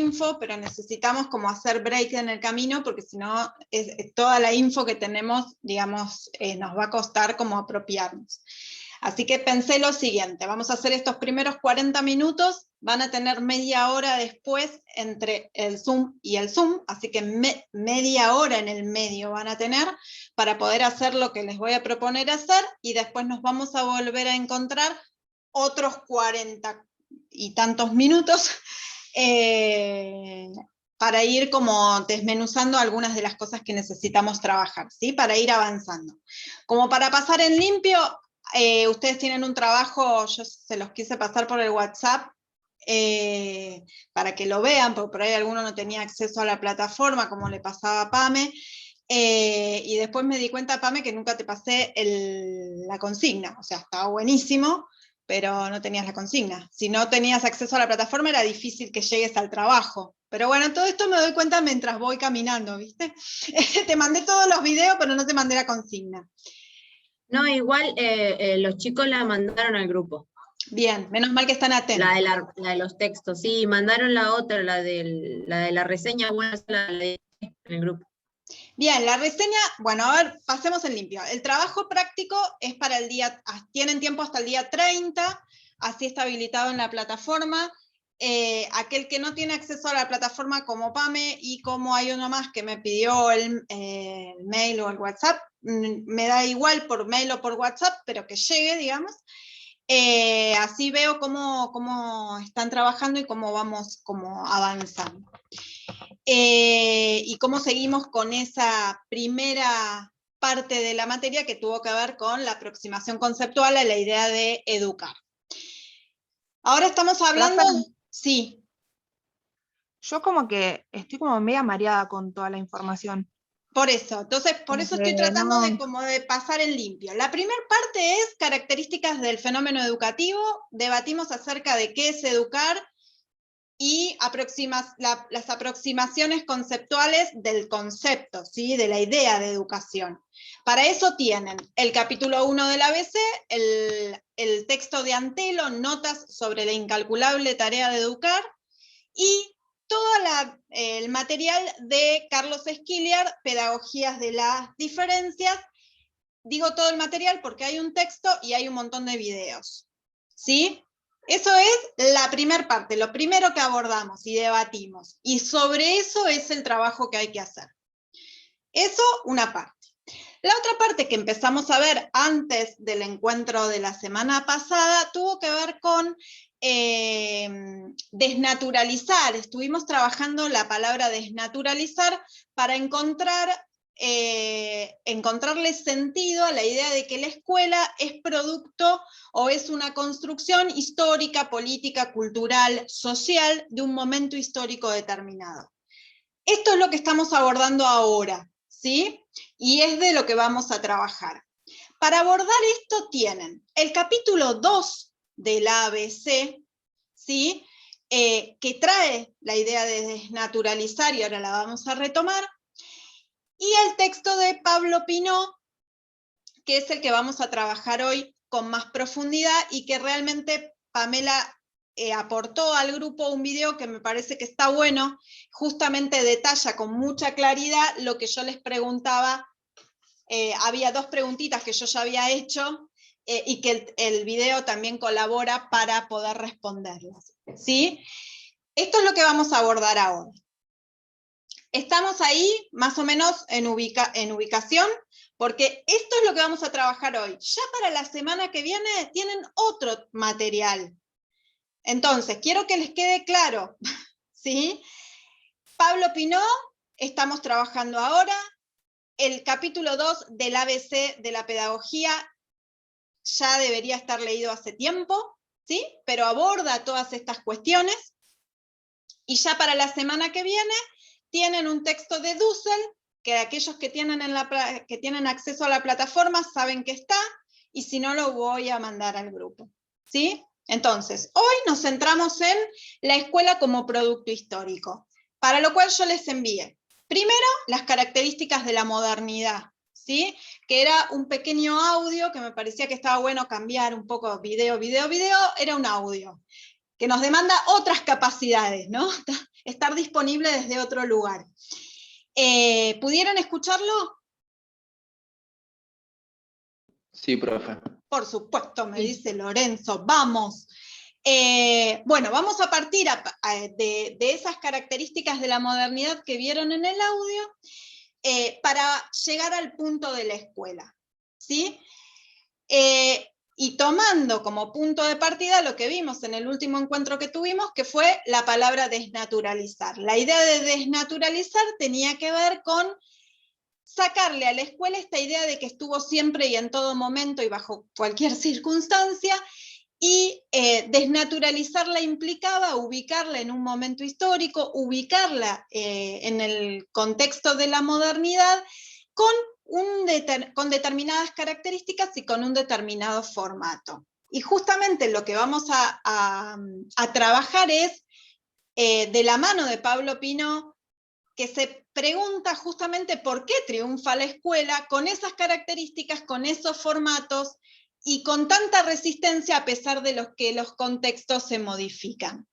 info, pero necesitamos como hacer break en el camino, porque si no, toda la info que tenemos, digamos, nos va a costar como apropiarnos. Así que pensé lo siguiente, vamos a hacer estos primeros 40 minutos, van a tener media hora después entre el Zoom y el Zoom, así que media hora en el medio van a tener para poder hacer lo que les voy a proponer hacer, y después nos vamos a volver a encontrar otros 40 y tantos minutos para ir como desmenuzando algunas de las cosas que necesitamos trabajar, ¿sí? Para ir avanzando. Como para pasar en limpio, ustedes tienen un trabajo, yo se los quise pasar por el WhatsApp, para que lo vean, porque por ahí alguno no tenía acceso a la plataforma, como le pasaba a Pame, y después me di cuenta, Pame, que nunca te pasé la consigna, o sea, estaba buenísimo, pero no tenías la consigna. Si no tenías acceso a la plataforma, era difícil que llegues al trabajo. Pero bueno, todo esto me doy cuenta mientras voy caminando, ¿viste? Te mandé todos los videos, pero no te mandé la consigna. No, igual los chicos la mandaron al grupo. Bien, menos mal que están atentos. La de los textos, sí, mandaron la otra, la de la reseña, bueno, la de en el grupo. Bien, la reseña, bueno, a ver, pasemos en limpio. El trabajo práctico es para el día, tienen tiempo hasta el día 30, así está habilitado en la plataforma. Aquel que no tiene acceso a la plataforma como Pame, y como hay uno más que me pidió el mail o el WhatsApp, me da igual por mail o por WhatsApp, pero que llegue, digamos. Así veo cómo están trabajando y cómo vamos como avanzando. Y cómo seguimos con esa primera parte de la materia que tuvo que ver con la aproximación conceptual a la idea de educar. Ahora estamos hablando... Sí. Yo como que estoy como media mareada con toda la información. Por eso, entonces, por eso estoy tratando de pasar en limpio. La primera parte es características del fenómeno educativo, debatimos acerca de qué es educar, y las aproximaciones conceptuales del concepto, ¿sí? De la idea de educación. Para eso tienen el capítulo 1 del ABC, el texto de Antelo, notas sobre la incalculable tarea de educar, y todo el material de Carlos Esquiliar, Pedagogías de las diferencias. Digo todo el material porque hay un texto y hay un montón de videos, ¿sí? Eso es la primera parte, lo primero que abordamos y debatimos. Y sobre eso es el trabajo que hay que hacer. Eso, una parte. La otra parte que empezamos a ver antes del encuentro de la semana pasada tuvo que ver con desnaturalizar. Estuvimos trabajando la palabra desnaturalizar para encontrarle sentido a la idea de que la escuela es producto o es una construcción histórica, política, cultural, social de un momento histórico determinado. Esto es lo que estamos abordando ahora, ¿sí? Y es de lo que vamos a trabajar. Para abordar esto tienen el capítulo 2 del ABC, ¿sí? Que trae la idea de desnaturalizar, y ahora la vamos a retomar, y el texto de Pablo Pinó, que es el que vamos a trabajar hoy con más profundidad, y que realmente Pamela aportó al grupo un video que me parece que está bueno, justamente detalla con mucha claridad lo que yo les preguntaba. Había dos preguntitas que yo ya había hecho, y que el video también colabora para poder responderlas, ¿sí? Esto es lo que vamos a abordar ahora. Estamos ahí más o menos en ubicación, porque esto es lo que vamos a trabajar hoy. Ya para la semana que viene tienen otro material. Entonces, quiero que les quede claro, ¿sí? Pablo Pinó, estamos trabajando ahora. El capítulo 2 del ABC de la pedagogía ya debería estar leído hace tiempo, ¿sí? Pero aborda todas estas cuestiones. Y ya para la semana que viene tienen un texto de Dussel, que aquellos que tienen acceso a la plataforma saben que está, y si no lo voy a mandar al grupo, ¿sí? Entonces, hoy nos centramos en la escuela como producto histórico, para lo cual yo les envié, primero, las características de la modernidad, ¿sí? Que era un pequeño audio que me parecía que estaba bueno cambiar un poco video, era un audio que nos demanda otras capacidades, ¿no? estar disponible desde otro lugar. ¿Pudieron escucharlo? Sí, profe. Por supuesto, me Sí. dice Lorenzo, vamos. Bueno, vamos a partir de esas características de la modernidad que vieron en el audio para llegar al punto de la escuela, ¿sí? Y tomando como punto de partida lo que vimos en el último encuentro que tuvimos, que fue la palabra desnaturalizar. La idea de desnaturalizar tenía que ver con sacarle a la escuela esta idea de que estuvo siempre y en todo momento y bajo cualquier circunstancia, y desnaturalizarla implicaba ubicarla en un momento histórico, ubicarla en el contexto de la modernidad, con determinadas características y con un determinado formato. Y justamente lo que vamos a trabajar es, de la mano de Pablo Pino, que se pregunta justamente por qué triunfa la escuela con esas características, con esos formatos, y con tanta resistencia a pesar de que los contextos se modifican.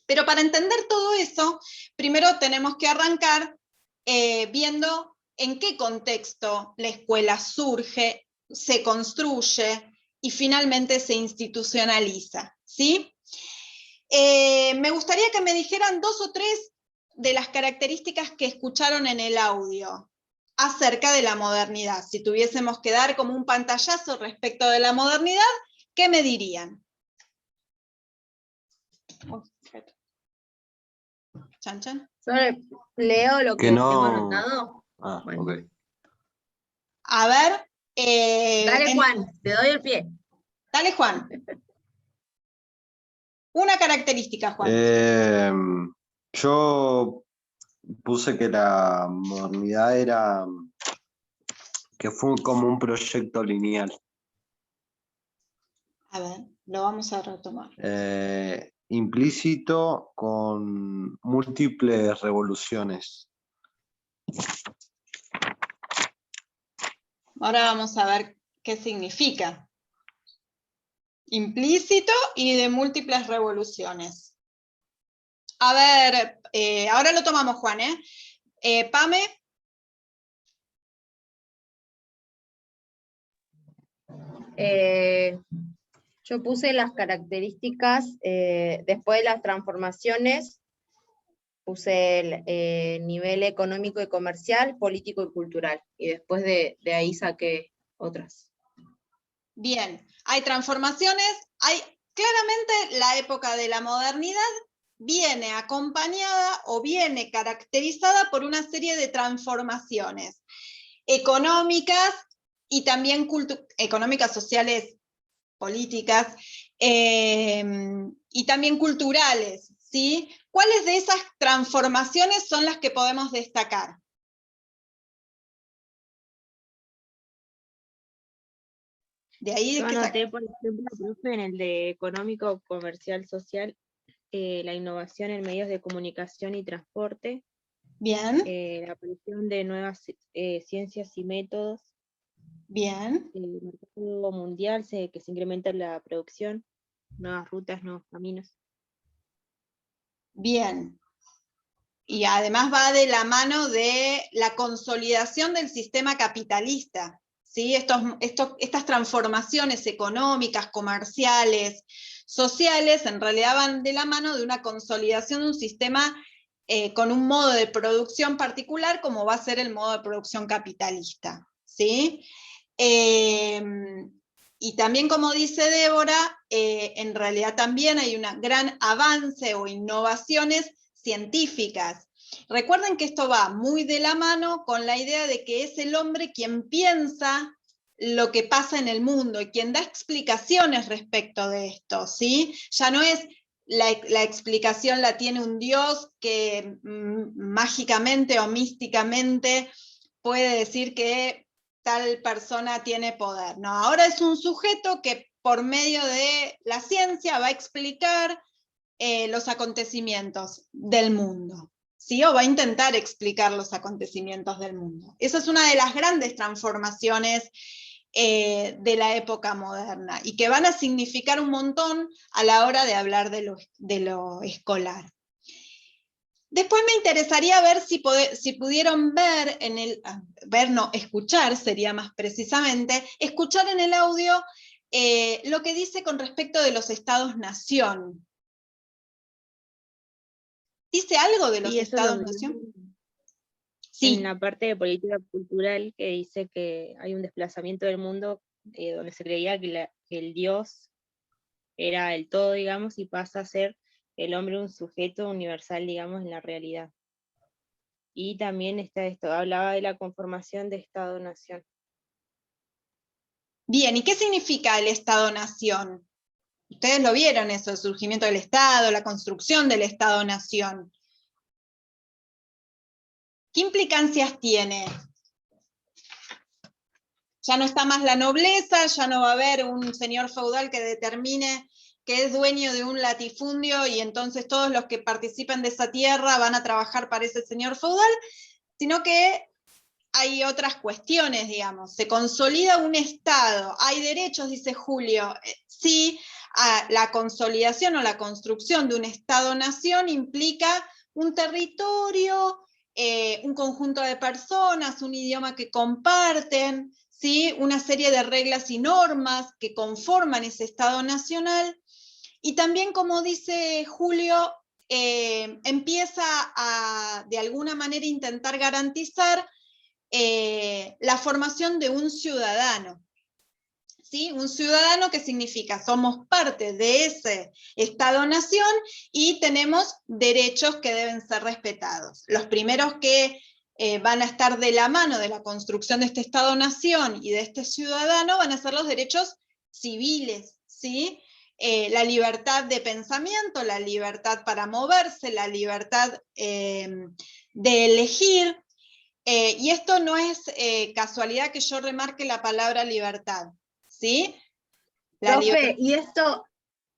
Pero para entender todo eso, primero tenemos que arrancar viendo en qué contexto la escuela surge, se construye y finalmente se institucionaliza, ¿sí? Me gustaría que me dijeran 2 o 3 de las características que escucharon en el audio acerca de la modernidad. Si tuviésemos que dar como un pantallazo respecto de la modernidad, ¿qué me dirían? ¿Chan, chan? Yo leo lo que Que no. tengo anotado. Ah, Bueno. ok. A ver. Dale, Juan, te doy el pie. Dale, Juan. Una característica, Juan. Yo puse que la modernidad era que fue como un proyecto lineal. A ver, lo vamos a retomar. Implícito con múltiples revoluciones. Ahora vamos a ver qué significa. Implícito y de múltiples revoluciones. A ver, ahora lo tomamos, Juan, Pame. Yo puse las características, después de las transformaciones, puse el nivel económico y comercial, político y cultural, y después de ahí saqué otras. Bien, hay transformaciones, claramente la época de la modernidad viene acompañada o viene caracterizada por una serie de transformaciones económicas y también económicas, sociales, políticas, y también culturales, ¿sí? ¿Cuáles de esas transformaciones son las que podemos destacar? De ahí Yo anoté, por ejemplo, profe, en el de económico, comercial, social, la innovación en medios de comunicación y transporte, Bien, la aparición de nuevas ciencias y métodos, bien, el mercado mundial, que se incrementa la producción, nuevas rutas, nuevos caminos. bien. Y además va de la mano de la consolidación del sistema capitalista, ¿sí? Estas transformaciones económicas, comerciales, sociales, en realidad van de la mano de una consolidación de un sistema con un modo de producción particular, como va a ser el modo de producción capitalista, ¿sí? Y también, como dice Débora, en realidad también hay un gran avance o innovaciones científicas. Recuerden que esto va muy de la mano con la idea de que es el hombre quien piensa lo que pasa en el mundo y quien da explicaciones respecto de esto, ¿sí? Ya no es la explicación la tiene un Dios que mágicamente o místicamente puede decir que tal persona tiene poder. No, ahora es un sujeto que por medio de la ciencia va a explicar los acontecimientos del mundo, ¿sí? O va a intentar explicar los acontecimientos del mundo. Esa es una de las grandes transformaciones de la época moderna y que van a significar un montón a la hora de hablar de lo escolar. Después me interesaría ver si pudieron ver escuchar sería más precisamente, escuchar en el audio lo que dice con respecto de los estados-nación. ¿Dice algo de los Sí, eso lo estados-nación? vi Sí. en la parte de política cultural, que dice que hay un desplazamiento del mundo donde se creía que el Dios era el todo, digamos, y pasa a ser el hombre un sujeto universal, digamos, en la realidad. Y también está esto, hablaba de la conformación de Estado-Nación. Bien, ¿y qué significa el Estado-Nación? Ustedes lo vieron eso, el surgimiento del Estado, la construcción del Estado-Nación. ¿Qué implicancias tiene? Ya no está más la nobleza, ya no va a haber un señor feudal que determine que es dueño de un latifundio y entonces todos los que participan de esa tierra van a trabajar para ese señor feudal, sino que hay otras cuestiones, digamos. Se consolida un Estado, hay derechos, dice Julio. Sí, la consolidación o la construcción de un Estado-nación implica un territorio, un conjunto de personas, un idioma que comparten, ¿sí? Una serie de reglas y normas que conforman ese Estado nacional. Y también, como dice Julio, empieza a, de alguna manera, intentar garantizar la formación de un ciudadano. ¿Sí? Un ciudadano que significa somos parte de ese Estado-nación y tenemos derechos que deben ser respetados. Los primeros que van a estar de la mano de la construcción de este Estado-nación y de este ciudadano van a ser los derechos civiles, ¿sí? La libertad de pensamiento, la libertad para moverse, la libertad de elegir. Y esto no es casualidad que yo remarque la palabra libertad, ¿sí? Profe,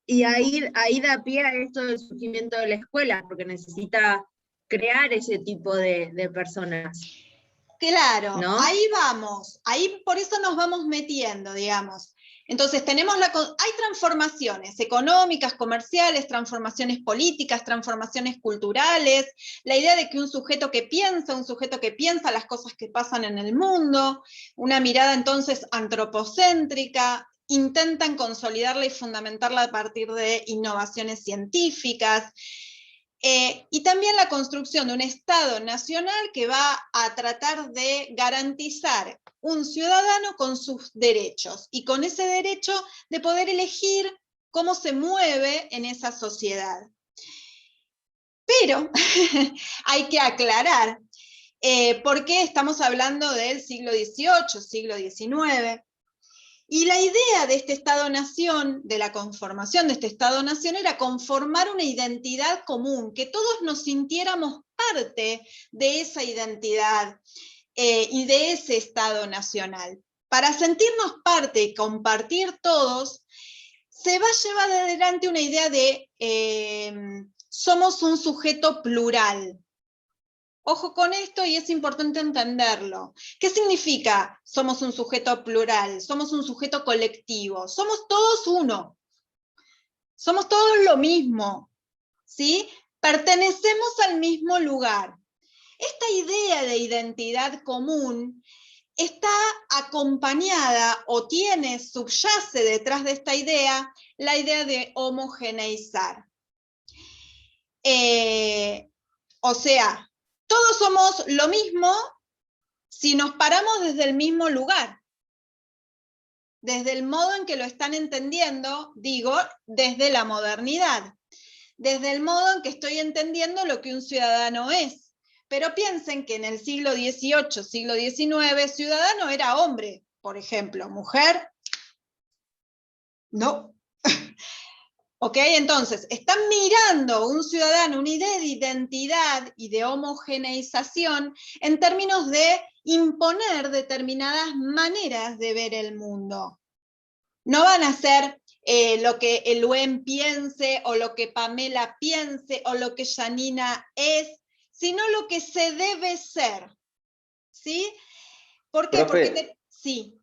y ahí da pie a esto del surgimiento de la escuela, porque necesita crear ese tipo de personas. Claro, ¿no? ahí vamos, ahí por eso nos vamos metiendo, digamos. Entonces hay transformaciones económicas, comerciales, transformaciones políticas, transformaciones culturales, la idea de que un sujeto que piensa las cosas que pasan en el mundo, una mirada entonces antropocéntrica, intentan consolidarla y fundamentarla a partir de innovaciones científicas. Y también la construcción de un Estado nacional que va a tratar de garantizar un ciudadano con sus derechos y con ese derecho de poder elegir cómo se mueve en esa sociedad. Pero hay que aclarar por qué estamos hablando del siglo XVIII, siglo XIX. Y la idea de este Estado-nación, de la conformación de este Estado-nación, era conformar una identidad común, que todos nos sintiéramos parte de esa identidad y de ese Estado nacional. Para sentirnos parte y compartir todos, se va a llevar adelante una idea de somos un sujeto plural. Ojo con esto y es importante entenderlo. ¿Qué significa somos un sujeto plural? Somos un sujeto colectivo. Somos todos uno. Somos todos lo mismo. ¿Sí? Pertenecemos al mismo lugar. Esta idea de identidad común está acompañada o subyace detrás de esta idea, la idea de homogeneizar. O sea, todos somos lo mismo si nos paramos desde el mismo lugar, desde el modo en que lo están entendiendo, digo, desde la modernidad, desde el modo en que estoy entendiendo lo que un ciudadano es. Pero piensen que en el siglo XVIII, siglo XIX, ciudadano era hombre, por ejemplo, mujer, no. ¿Ok? Entonces, están mirando un ciudadano, una idea de identidad y de homogeneización en términos de imponer determinadas maneras de ver el mundo. No van a ser lo que Eluen piense, o lo que Pamela piense, o lo que Janina es, sino lo que se debe ser. ¿Sí? ¿Por qué? Profe, sí.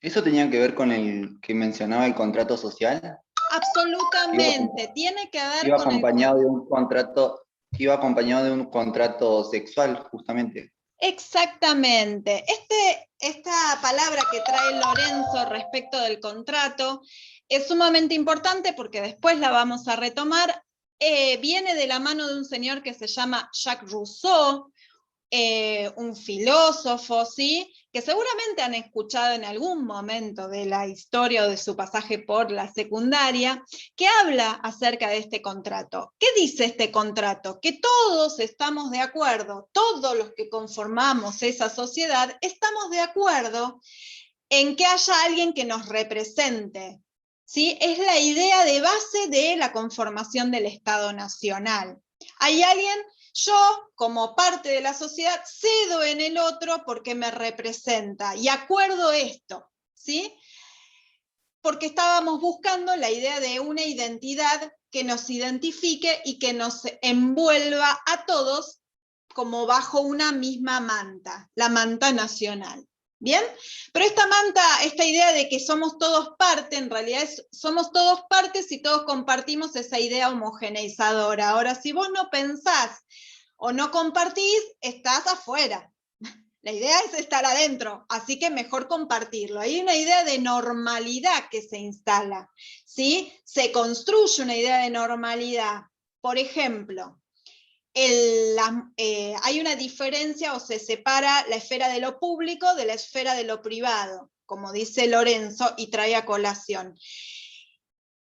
¿eso tenía que ver con el que mencionaba el contrato social? Absolutamente, tiene que ver Iba con acompañado de un contrato iba acompañado de un contrato sexual, justamente. Exactamente. Esta palabra que trae Lorenzo respecto del contrato es sumamente importante porque después la vamos a retomar. Viene de la mano de un señor que se llama Jacques Rousseau, un filósofo, ¿sí? Que seguramente han escuchado en algún momento de la historia o de su pasaje por la secundaria, que habla acerca de este contrato. ¿Qué dice este contrato? Que todos estamos de acuerdo, todos los que conformamos esa sociedad, estamos de acuerdo en que haya alguien que nos represente, ¿sí? Es la idea de base de la conformación del Estado Nacional. Hay alguien, yo como parte de la sociedad cedo en el otro porque me representa y acuerdo esto, ¿sí? Porque estábamos buscando la idea de una identidad que nos identifique y que nos envuelva a todos como bajo una misma manta, la manta nacional. ¿Bien? Pero esta manta, esta idea de que somos todos parte, en realidad somos todos partes y todos compartimos esa idea homogeneizadora. Ahora, si vos no pensás o no compartís, estás afuera. La idea es estar adentro, así que mejor compartirlo. Hay una idea de normalidad que se instala, ¿sí? Se construye una idea de normalidad. Por ejemplo, hay una diferencia o se separa la esfera de lo público de la esfera de lo privado, como dice Lorenzo y trae a colación.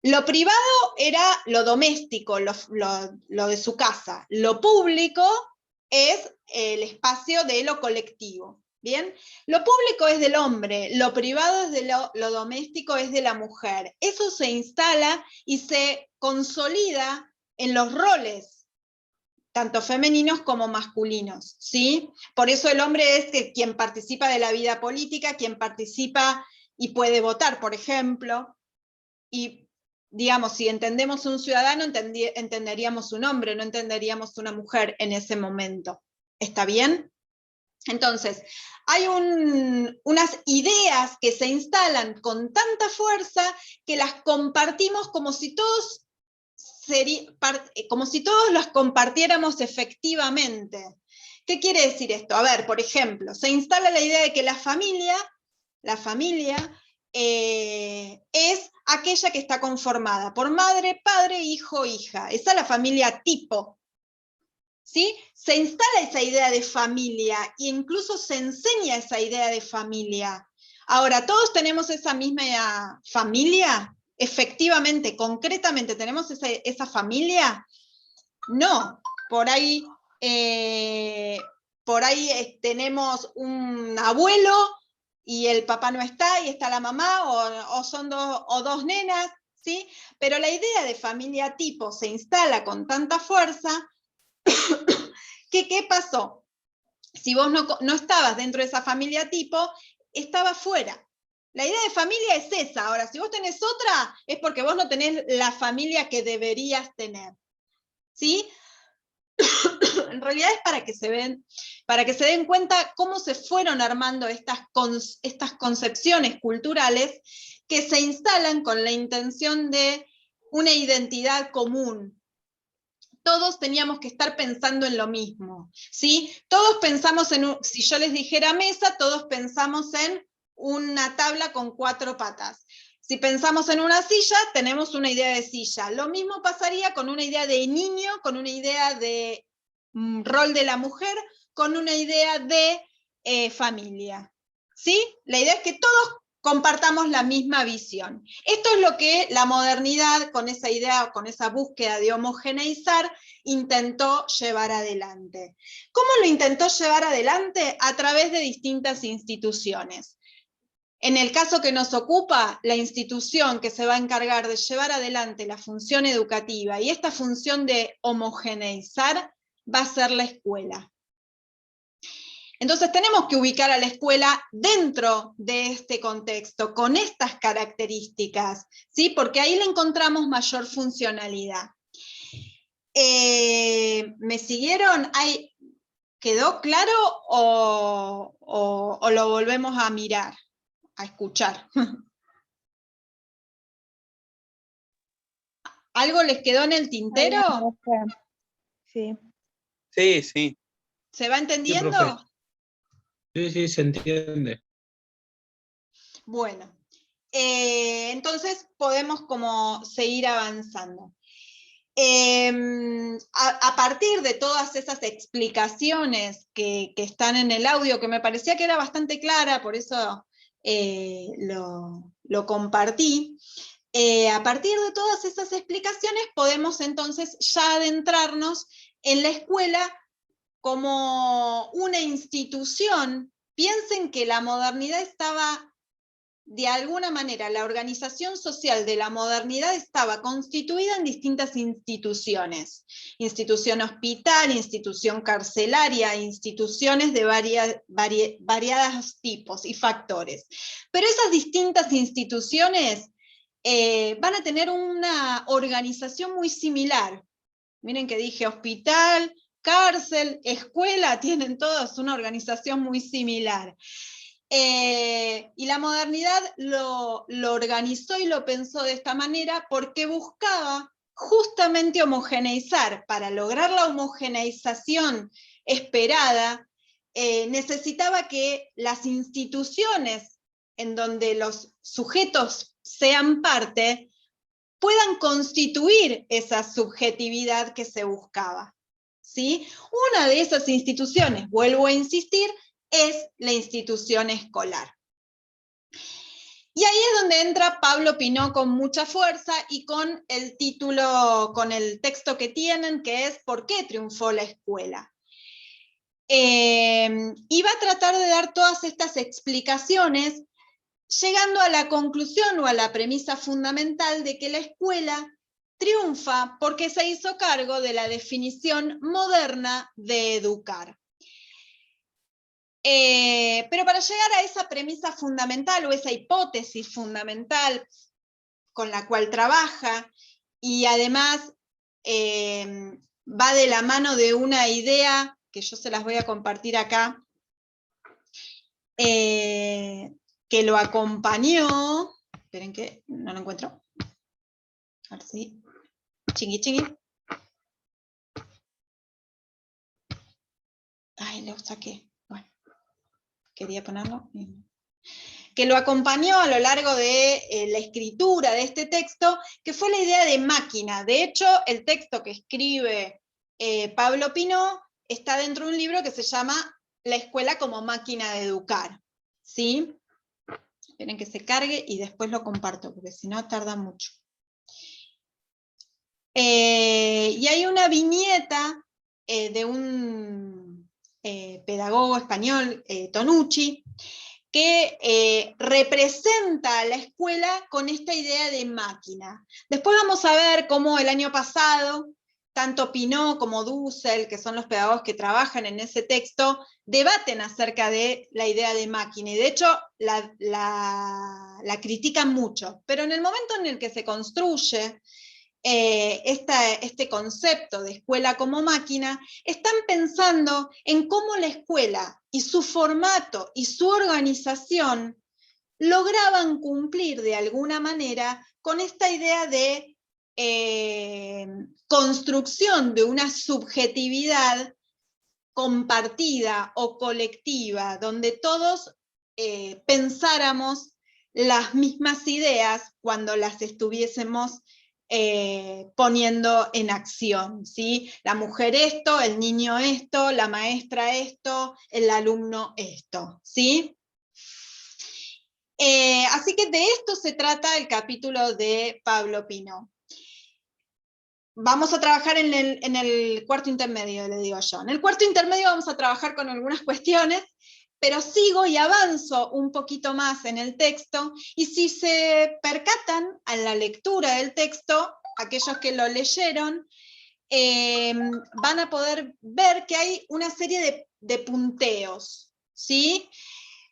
Lo privado era lo doméstico, lo de su casa. Lo público es el espacio de lo colectivo. ¿Bien? Lo público es del hombre, lo privado es de lo doméstico es de la mujer. Eso se instala y se consolida en los roles tanto femeninos como masculinos, ¿sí? Por eso el hombre es quien participa de la vida política, quien participa y puede votar, por ejemplo, y digamos, si entendemos un ciudadano, entenderíamos un hombre, no entenderíamos una mujer en ese momento. ¿Está bien? Entonces, hay unas ideas que se instalan con tanta fuerza que las compartimos como si todos las compartiéramos efectivamente. ¿Qué quiere decir esto? A ver, por ejemplo, se instala la idea de que la familia es aquella que está conformada por madre, padre, hijo, hija. Esa es la familia tipo. ¿Sí? Se instala esa idea de familia e incluso se enseña esa idea de familia. Ahora, ¿todos tenemos esa misma familia? Efectivamente, concretamente, ¿tenemos esa familia? No, por ahí tenemos un abuelo y el papá no está y está la mamá o son dos nenas, ¿sí? Pero la idea de familia tipo se instala con tanta fuerza que ¿qué pasó? Si vos no estabas dentro de esa familia tipo, estabas fuera. La idea de familia es esa. Ahora, si vos tenés otra, es porque vos no tenés la familia que deberías tener. ¿Sí? En realidad es para que se den cuenta cómo se fueron armando estas concepciones culturales que se instalan con la intención de una identidad común. Todos teníamos que estar pensando en lo mismo, ¿sí? Todos pensamos si yo les dijera mesa, todos pensamos en una tabla con 4 patas. Si pensamos en una silla, tenemos una idea de silla. Lo mismo pasaría con una idea de niño, con una idea de rol de la mujer, con una idea de familia, ¿sí? La idea es que todos compartamos la misma visión. Esto es lo que la modernidad, con esa idea, con esa búsqueda de homogeneizar, intentó llevar adelante. ¿Cómo lo intentó llevar adelante? A través de distintas instituciones. En el caso que nos ocupa, la institución que se va a encargar de llevar adelante la función educativa y esta función de homogeneizar va a ser la escuela. Entonces tenemos que ubicar a la escuela dentro de este contexto, con estas características, ¿sí? Porque ahí le encontramos mayor funcionalidad. ¿Me siguieron? ¿Quedó claro o lo volvemos a mirar, a escuchar? ¿Algo les quedó en el tintero? Sí. Sí, sí. ¿Se va Sí, entendiendo? profe. Sí, se entiende. Bueno, entonces podemos como seguir avanzando. A partir de todas esas explicaciones que están en el audio, que me parecía que era bastante clara, por eso lo compartí, a partir de todas esas explicaciones podemos entonces ya adentrarnos en la escuela como una institución. Piensen que la modernidad estaba, de alguna manera, la organización social de la modernidad estaba constituida en distintas instituciones. Institución hospital, institución carcelaria, instituciones de variados tipos y factores. Pero esas distintas instituciones van a tener una organización muy similar. Miren que dije hospital, cárcel, escuela, tienen todas una organización muy similar. Y la modernidad lo organizó y lo pensó de esta manera porque buscaba justamente homogeneizar. Para lograr la homogeneización esperada, necesitaba que las instituciones en donde los sujetos sean parte puedan constituir esa subjetividad que se buscaba, ¿sí? Una de esas instituciones, vuelvo a insistir, es la institución escolar. Y ahí es donde entra Pablo Pineau con mucha fuerza y con el título, con el texto que tienen, que es ¿Por qué triunfó la escuela? Y va a tratar de dar todas estas explicaciones, llegando a la conclusión o a la premisa fundamental de que la escuela triunfa porque se hizo cargo de la definición moderna de educar. Pero para llegar a esa premisa fundamental o esa hipótesis fundamental con la cual trabaja, y además va de la mano de una idea que yo se las voy a compartir acá, que lo acompañó, esperen que no lo encuentro, a ver si, chingui chingui, ay, lo saqué, bueno, quería ponerlo, que lo acompañó a lo largo de la escritura de este texto, que fue la idea de máquina. De hecho, el texto que escribe Pablo Pineau está dentro de un libro que se llama La escuela como máquina de educar, ¿sí? Esperen que se cargue y después lo comparto, porque si no tarda mucho. Y hay una viñeta de un pedagogo español, Tonucci, que representa a la escuela con esta idea de máquina. Después vamos a ver cómo el año pasado, tanto Pineau como Dussel, que son los pedagogos que trabajan en ese texto, debaten acerca de la idea de máquina, y de hecho la critican mucho. Pero en el momento en el que se construye este concepto de escuela como máquina, están pensando en cómo la escuela y su formato y su organización lograban cumplir de alguna manera con esta idea de construcción de una subjetividad compartida o colectiva, donde todos pensáramos las mismas ideas cuando las estuviésemos poniendo en acción, ¿sí? La mujer esto, el niño esto, la maestra esto, el alumno esto, ¿sí? Así que de esto se trata el capítulo de Pablo Pineau. Vamos a trabajar en el cuarto intermedio, le digo yo. En el cuarto intermedio vamos a trabajar con algunas cuestiones, pero sigo y avanzo un poquito más en el texto, y si se percatan a la lectura del texto, aquellos que lo leyeron, van a poder ver que hay una serie de punteos, ¿sí?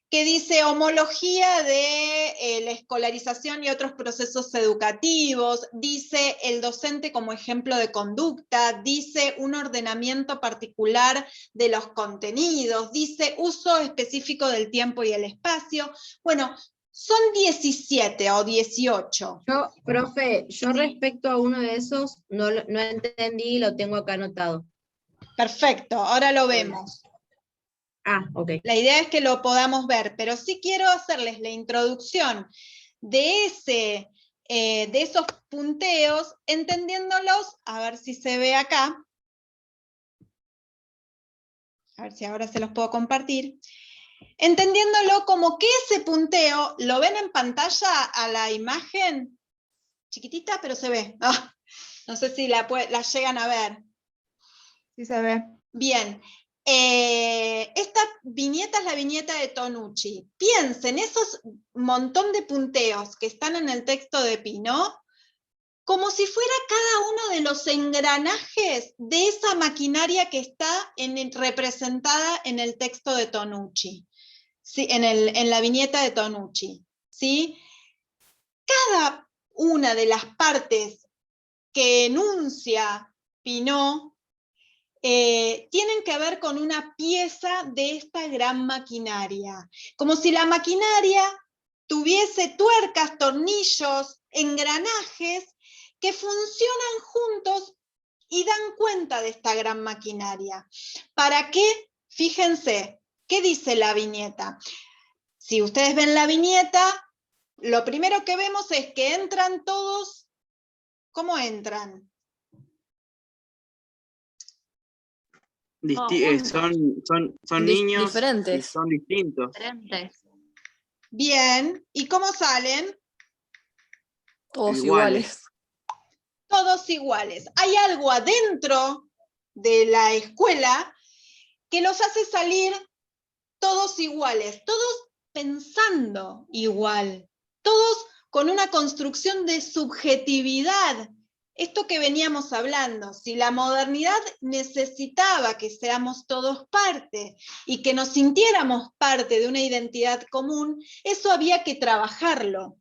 Que dice homología de la escolarización y otros procesos educativos, dice el docente como ejemplo de conducta, dice un ordenamiento particular de los contenidos, dice uso específico del tiempo y el espacio. Bueno, son 17 o 18. Profe, yo respecto a uno de esos no entendí y lo tengo acá anotado. Perfecto, ahora lo vemos. Ah, ok. La idea es que lo podamos ver, pero sí quiero hacerles la introducción de esos punteos, entendiéndolos, a ver si se ve acá. A ver si ahora se los puedo compartir. Entendiéndolo como que ese punteo, ¿lo ven en pantalla a la imagen? Chiquitita, pero se ve. Ah, no sé si la llegan a ver. Sí se ve. Bien. Esta viñeta es la viñeta de Tonucci. Piensen, esos montón de punteos que están en el texto de Pinault, como si fuera cada uno de los engranajes de esa maquinaria que está representada en el texto de Tonucci, ¿sí? En la viñeta de Tonucci. ¿Sí? Cada una de las partes que enuncia Pinault tienen que ver con una pieza de esta gran maquinaria. Como si la maquinaria tuviese tuercas, tornillos, engranajes que funcionan juntos y dan cuenta de esta gran maquinaria. ¿Para qué? Fíjense, ¿qué dice la viñeta? Si ustedes ven la viñeta, lo primero que vemos es que entran todos, ¿cómo entran? Son niños y diferentes. son distintos. Bien, ¿y cómo salen? Todos Iguales. iguales. Todos iguales. Hay algo adentro de la escuela que los hace salir todos iguales, todos pensando igual, todos con una construcción de subjetividad. Esto que veníamos hablando, si la modernidad necesitaba que seamos todos parte y que nos sintiéramos parte de una identidad común, eso había que trabajarlo.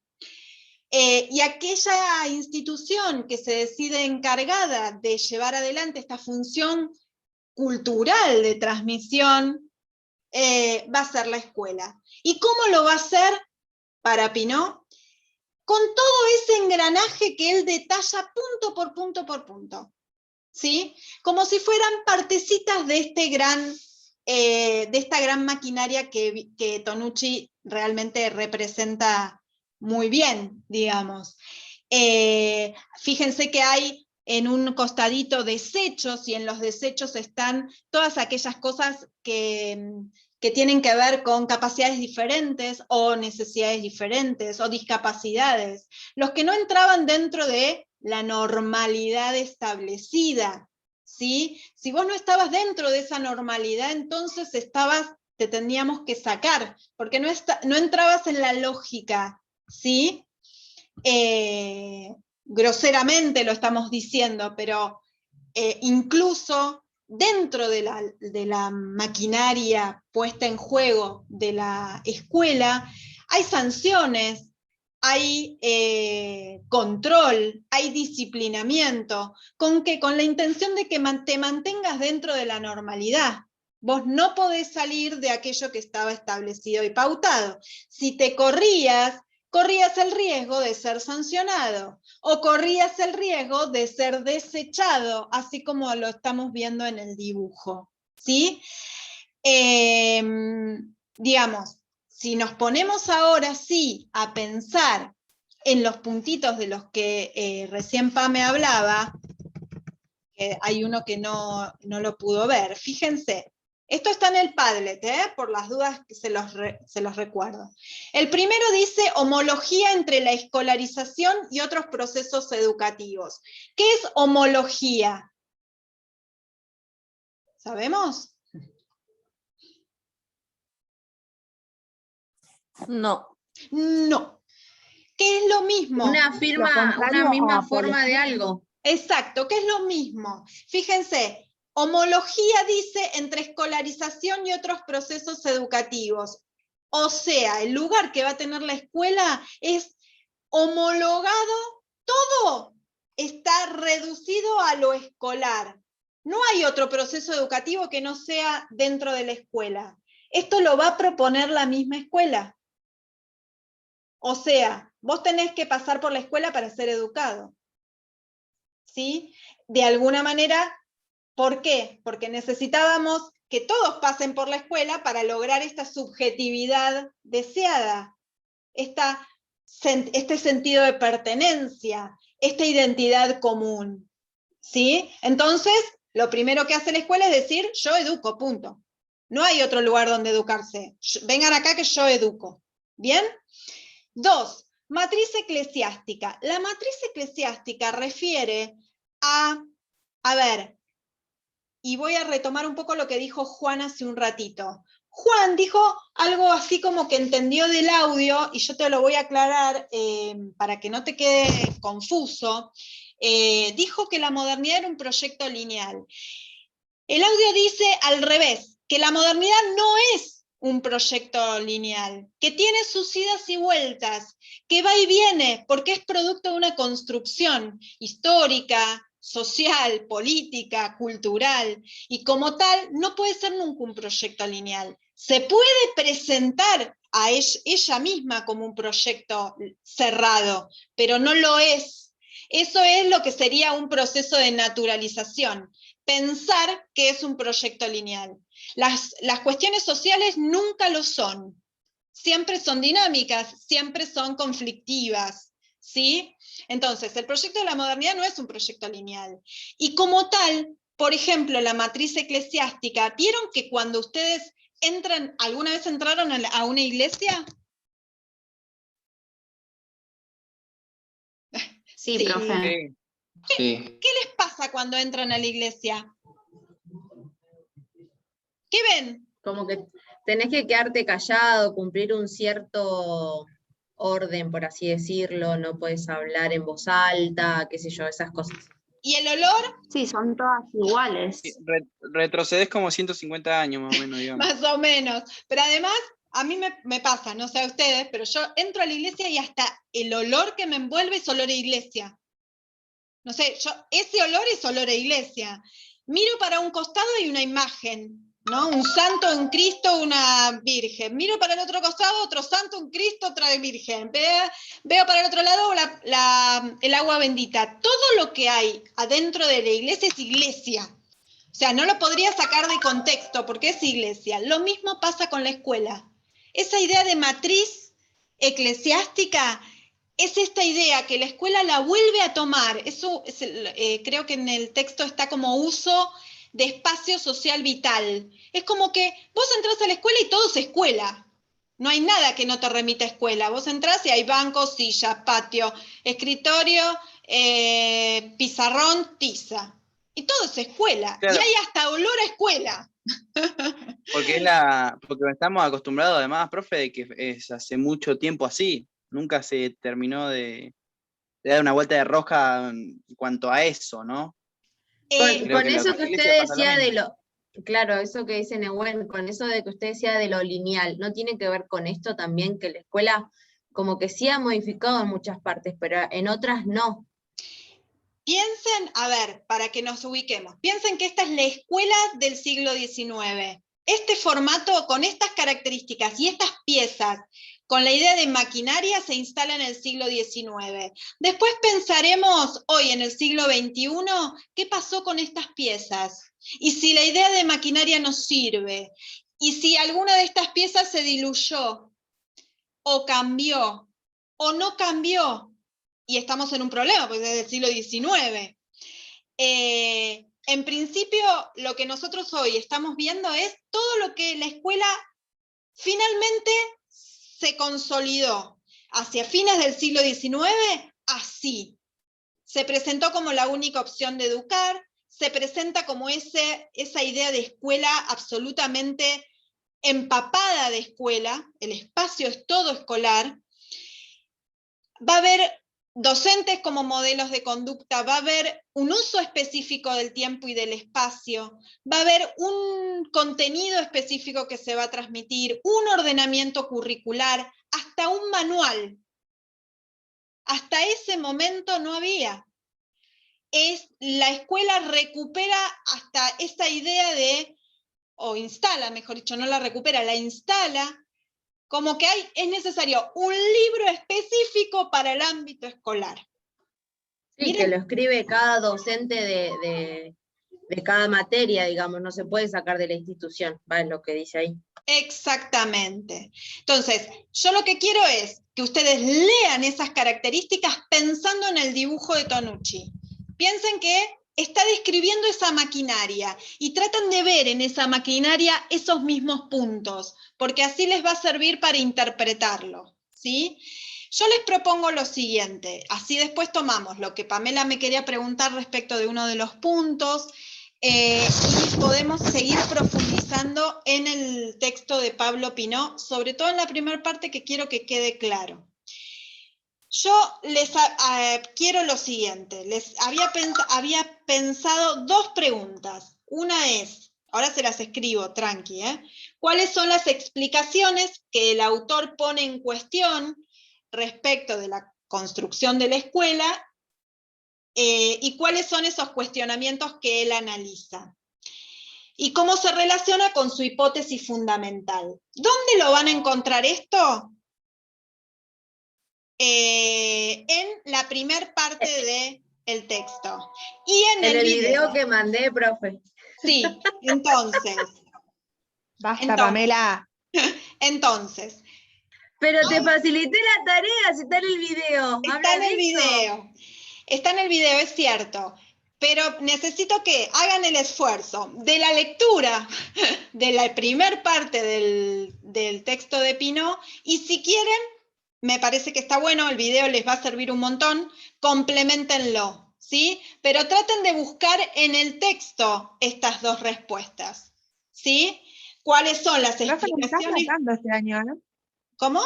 Y aquella institución que se decide encargada de llevar adelante esta función cultural de transmisión va a ser la escuela. ¿Y cómo lo va a hacer para Pinault? Con todo ese engranaje que él detalla punto por punto por punto, ¿sí? Como si fueran partecitas de esta gran maquinaria que Tonucci realmente representa muy bien, digamos. Fíjense que hay en un costadito desechos, y en los desechos están todas aquellas cosas que tienen que ver con capacidades diferentes, o necesidades diferentes, o discapacidades. Los que no entraban dentro de la normalidad establecida, ¿sí? Si vos no estabas dentro de esa normalidad, entonces te teníamos que sacar, porque no entrabas en la lógica, ¿sí? Groseramente lo estamos diciendo, pero incluso dentro de la maquinaria puesta en juego de la escuela, hay sanciones, hay control, hay disciplinamiento, con la intención de que te mantengas dentro de la normalidad. Vos no podés salir de aquello que estaba establecido y pautado. Si te corrías el riesgo de ser sancionado, o corrías el riesgo de ser desechado, así como lo estamos viendo en el dibujo, ¿sí? Digamos, si nos ponemos ahora sí a pensar en los puntitos de los que recién Pame hablaba, que hay uno que no lo pudo ver, fíjense. Esto está en el Padlet, por las dudas que se los recuerdo. El primero dice homología entre la escolarización y otros procesos educativos. ¿Qué es homología? ¿Sabemos? No. No. ¿Qué es lo mismo? Una misma forma de algo. Exacto, ¿qué es lo mismo? Fíjense. Homología dice entre escolarización y otros procesos educativos. O sea, el lugar que va a tener la escuela es homologado, todo está reducido a lo escolar. No hay otro proceso educativo que no sea dentro de la escuela. Esto lo va a proponer la misma escuela. O sea, vos tenés que pasar por la escuela para ser educado. ¿Sí? De alguna manera ¿Por qué? Porque necesitábamos que todos pasen por la escuela para lograr esta subjetividad deseada, este sentido de pertenencia, esta identidad común. ¿Sí? Entonces, lo primero que hace la escuela es decir, yo educo, punto. No hay otro lugar donde educarse. Vengan acá que yo educo. ¿Bien? 2. Matriz eclesiástica. La matriz eclesiástica refiere a ver, y voy a retomar un poco lo que dijo Juan hace un ratito. Juan dijo algo así como que entendió del audio, y yo te lo voy a aclarar para que no te quede confuso. Dijo que la modernidad era un proyecto lineal. El audio dice al revés, que la modernidad no es un proyecto lineal, que tiene sus idas y vueltas, que va y viene, porque es producto de una construcción histórica, social, política, cultural, y como tal no puede ser nunca un proyecto lineal. Se puede presentar a ella misma como un proyecto cerrado, pero no lo es. Eso es lo que sería un proceso de naturalización, pensar que es un proyecto lineal. Las cuestiones sociales nunca lo son, siempre son dinámicas, siempre son conflictivas, ¿sí? Entonces, el proyecto de la modernidad no es un proyecto lineal. Y como tal, por ejemplo, la matriz eclesiástica, ¿vieron que cuando ustedes entran, alguna vez entraron a una iglesia? Sí, profe. Sí. ¿Qué les pasa cuando entran a la iglesia? ¿Qué ven? Como que tenés que quedarte callado, cumplir un cierto orden, por así decirlo, no puedes hablar en voz alta, qué sé yo, esas cosas. ¿Y el olor? Sí, son todas iguales. Retrocedes como 150 años más o menos, digamos. Más o menos. Pero además, a mí me pasa, no sé a ustedes, pero yo entro a la iglesia y hasta el olor que me envuelve es olor a iglesia. No sé, ese olor es olor a iglesia. Miro para un costado y una imagen, ¿no? Un santo, un Cristo, una virgen. Miro para el otro costado, otro santo, un Cristo, otra virgen. Veo para el otro lado el agua bendita. Todo lo que hay adentro de la iglesia es iglesia. O sea, no lo podría sacar de contexto porque es iglesia. Lo mismo pasa con la escuela. Esa idea de matriz eclesiástica es esta idea que la escuela la vuelve a tomar. Eso creo que en el texto está como uso de espacio social vital. Es como que vos entras a la escuela y todo es escuela. No hay nada que no te remita a escuela. Vos entrás y hay bancos, sillas, patio, escritorio, pizarrón, tiza. Y todo es escuela. Claro. Y hay hasta olor a escuela. Porque estamos acostumbrados además, profe, de que es hace mucho tiempo así. Nunca se terminó de dar una vuelta de rosca en cuanto a eso, ¿no? Con eso que usted decía de lo... Claro, eso que dice Nehuen, con eso de que usted decía de lo lineal, ¿no tiene que ver con esto también, que la escuela como que sí ha modificado en muchas partes, pero en otras no? Piensen, a ver, para que nos ubiquemos, piensen que esta es la escuela del siglo XIX. Este formato, con estas características y estas piezas, con la idea de maquinaria, se instala en el siglo XIX. Después pensaremos, hoy en el siglo XXI, ¿qué pasó con estas piezas? Y si la idea de maquinaria nos sirve, y si alguna de estas piezas se diluyó, o cambió, o no cambió, y estamos en un problema, porque desde el siglo XIX. En principio, lo que nosotros hoy estamos viendo es todo lo que la escuela finalmente se consolidó hacia fines del siglo XIX, así. Se presentó como la única opción de educar, se presenta como esa idea de escuela absolutamente empapada de escuela, el espacio es todo escolar. Va a haber docentes como modelos de conducta, va a haber un uso específico del tiempo y del espacio, va a haber un contenido específico que se va a transmitir, un ordenamiento curricular, hasta un manual. Hasta ese momento no había. La escuela recupera hasta esa idea de, o instala, mejor dicho, no la recupera, la instala, como que es necesario un libro específico para el ámbito escolar. Sí, miren, que lo escribe cada docente de de cada materia, digamos, no se puede sacar de la institución, va, es lo que dice ahí. Exactamente. Entonces, yo lo que quiero es que ustedes lean esas características pensando en el dibujo de Tonucci. Piensen que está describiendo esa maquinaria y tratan de ver en esa maquinaria esos mismos puntos, porque así les va a servir para interpretarlo, ¿sí? Yo les propongo lo siguiente, así después tomamos lo que Pamela me quería preguntar respecto de uno de los puntos, y podemos seguir profundizando en el texto de Pablo Pinó, sobre todo en la primera parte que quiero que quede claro. Yo les quiero lo siguiente, les había pensado dos preguntas. Una es, ahora se las escribo, tranqui, ¿cuáles son las explicaciones que el autor pone en cuestión respecto de la construcción de la escuela? Y cuáles son esos cuestionamientos que él analiza. Y cómo se relaciona con su hipótesis fundamental. ¿Dónde lo van a encontrar esto? En la primer parte del texto. Y en el video que mandé, profe. Sí, entonces. Basta, Pamela. Entonces. Pero te facilité la tarea, si está en el video. Está en el video. Está en el video, es cierto. Pero necesito que hagan el esfuerzo de la lectura de la primer parte del texto de Pinó, y si quieren, me parece que está bueno, el video les va a servir un montón, compleméntenlo, ¿sí? Pero traten de buscar en el texto estas dos respuestas, ¿sí? ¿Cuáles son las explicaciones? Nos estás matando este año, ¿no? ¿Cómo?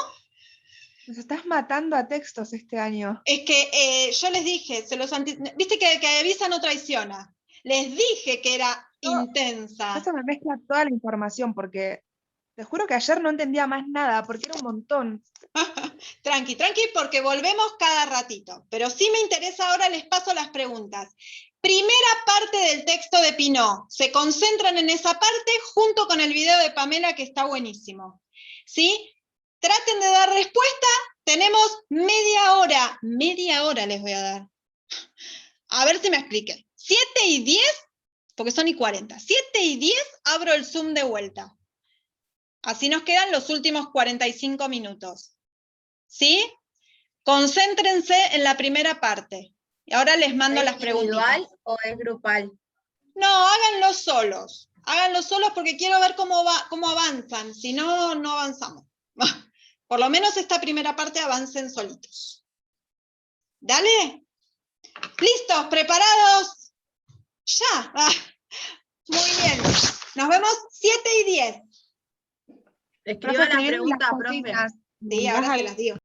Nos estás matando a textos este año. Es que yo les dije, viste que avisa no traiciona. Les dije que era intensa. Eso me mezcla toda la información, porque te juro que ayer no entendía más nada, porque era un montón. Tranqui, porque volvemos cada ratito. Pero sí me interesa, ahora les paso las preguntas. Primera parte del texto de Pinó. Se concentran en esa parte junto con el video de Pamela, que está buenísimo. ¿Sí? Traten de dar respuesta. Tenemos media hora les voy a dar. A ver si me expliqué. 7:10, porque son 40. 7:10 abro el Zoom de vuelta. Así nos quedan los últimos 45 minutos. ¿Sí? Concéntrense en la primera parte. Y ahora les mando las preguntas. ¿Es individual o es grupal? No, háganlo solos. Háganlo solos porque quiero ver cómo avanzan. Si no, no avanzamos. Por lo menos esta primera parte avancen solitos. ¿Dale? ¿Listos? ¿Preparados? ¡Ya! Muy bien. Nos vemos 7:10. Escriba las preguntas, profe. Sí, ahora se las digo.